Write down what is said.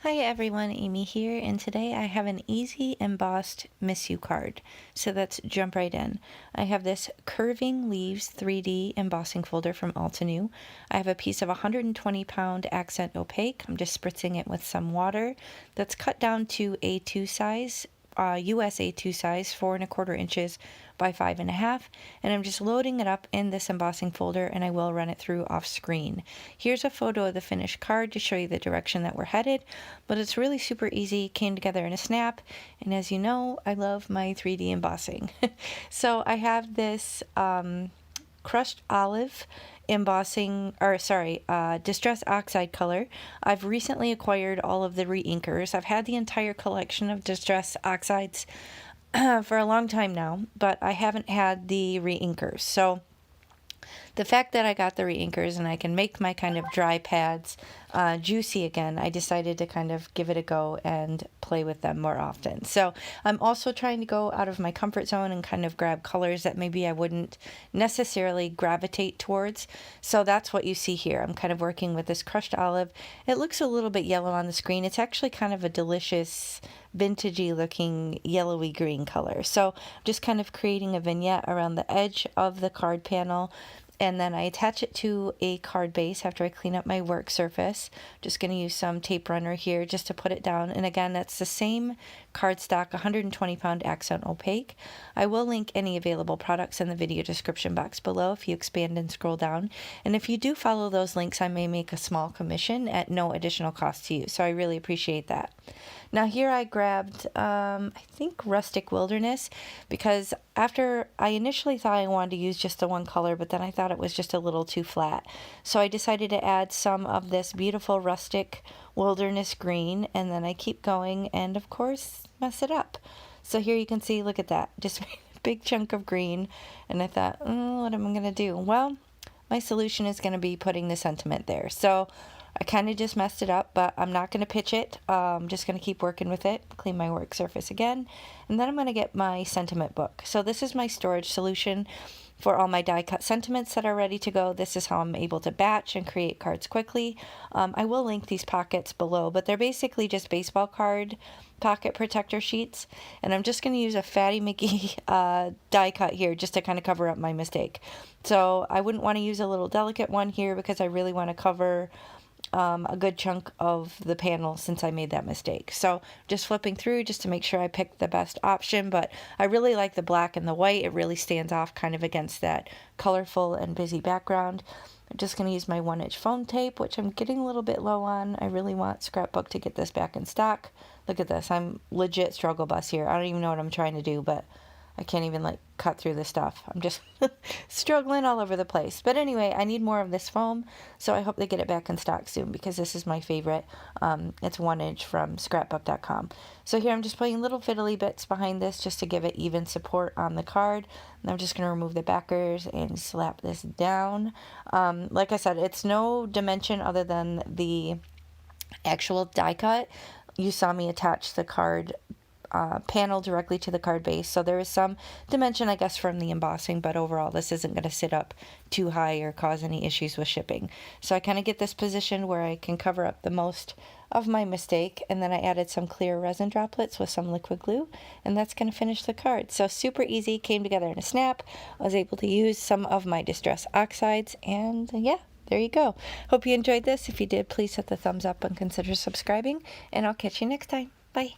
Hi everyone, Amy here, and today I have an easy embossed Miss You card. So let's jump right in. I have this Curving Leaves 3D embossing folder from Altenew. I have a piece of 120-pound accent opaque. I'm just spritzing it with some water. That's cut down to A2 size, US A2 size, 4¼ inches by 5½, and I'm just loading it up in this embossing folder, and I will run it through off screen. Here's a photo of the finished card to show you the direction that we're headed, but it's really super easy, came together in a snap, and as you know, I love my 3D embossing. So I have this crushed olive distress oxide color. I've recently acquired all of the reinkers. I've had the entire collection of distress oxides for a long time now, but I haven't had the reinkers. So the fact that I got the reinkers and I can make my kind of dry pads juicy again, I decided to kind of give it a go and play with them more often. So I'm also trying to go out of my comfort zone and kind of grab colors that maybe I wouldn't necessarily gravitate towards. So that's what you see here. I'm kind of working with this crushed olive. It looks a little bit yellow on the screen. It's actually kind of a delicious vintagey looking yellowy green color. So I'm just kind of creating a vignette around the edge of the card panel, and then I attach it to a card base after I clean up my work surface. Just going to use some tape runner here just to put it down. And again, that's the same cardstock, 120-pound accent opaque. I will link any available products in the video description box below if you expand and scroll down. And if you do follow those links, I may make a small commission at no additional cost to you. So I really appreciate that. Now here I grabbed, I think Rustic Wilderness, because after I initially thought I wanted to use just the one color, but then I thought it was just a little too flat. So I decided to add some of this beautiful Rustic Wilderness green, and then I keep going and of course mess it up. So here you can see, look at that, just a big chunk of green, and I thought, what am I going to do? Well, my solution is going to be putting the sentiment there. So I kind of just messed it up, but I'm not going to pitch it. I'm just going to keep working with it, clean my work surface again, and then I'm going to get my sentiment book. So this is my storage solution for all my die cut sentiments that are ready to go. This is how I'm able to batch and create cards quickly. I will link these pockets below, but they're basically just baseball card pocket protector sheets, and I'm just going to use a Fatty McGee die cut here just to kind of cover up my mistake. So I wouldn't want to use a little delicate one here because I really want to cover a good chunk of the panel since I made that mistake. So just flipping through just to make sure I picked the best option, but I really like the black and the white. It really stands off kind of against that colorful and busy background. I'm just going to use my 1-inch foam tape, which I'm getting a little bit low on. I really want Scrapbook to get this back in stock. Look at this. I'm legit struggle bus here. I don't even know what I'm trying to do, but I can't even like cut through the stuff. I'm just struggling all over the place. But anyway, I need more of this foam, so I hope they get it back in stock soon because this is my favorite. It's 1-inch from scrapbook.com. So here I'm just putting little fiddly bits behind this just to give it even support on the card. And I'm just going to remove the backers and slap this down. Like I said, it's no dimension other than the actual die cut. You saw me attach the card panel directly to the card base, so there is some dimension, I guess, from the embossing, but overall this isn't going to sit up too high or cause any issues with shipping. So I kind of get this position where I can cover up the most of my mistake, and then I added some clear resin droplets with some liquid glue, and that's going to finish the card. So super easy, came together in a snap. I was able to use some of my distress oxides, and yeah, there you go. Hope you enjoyed this. If you did, please hit the thumbs up and consider subscribing, and I'll catch you next time. Bye.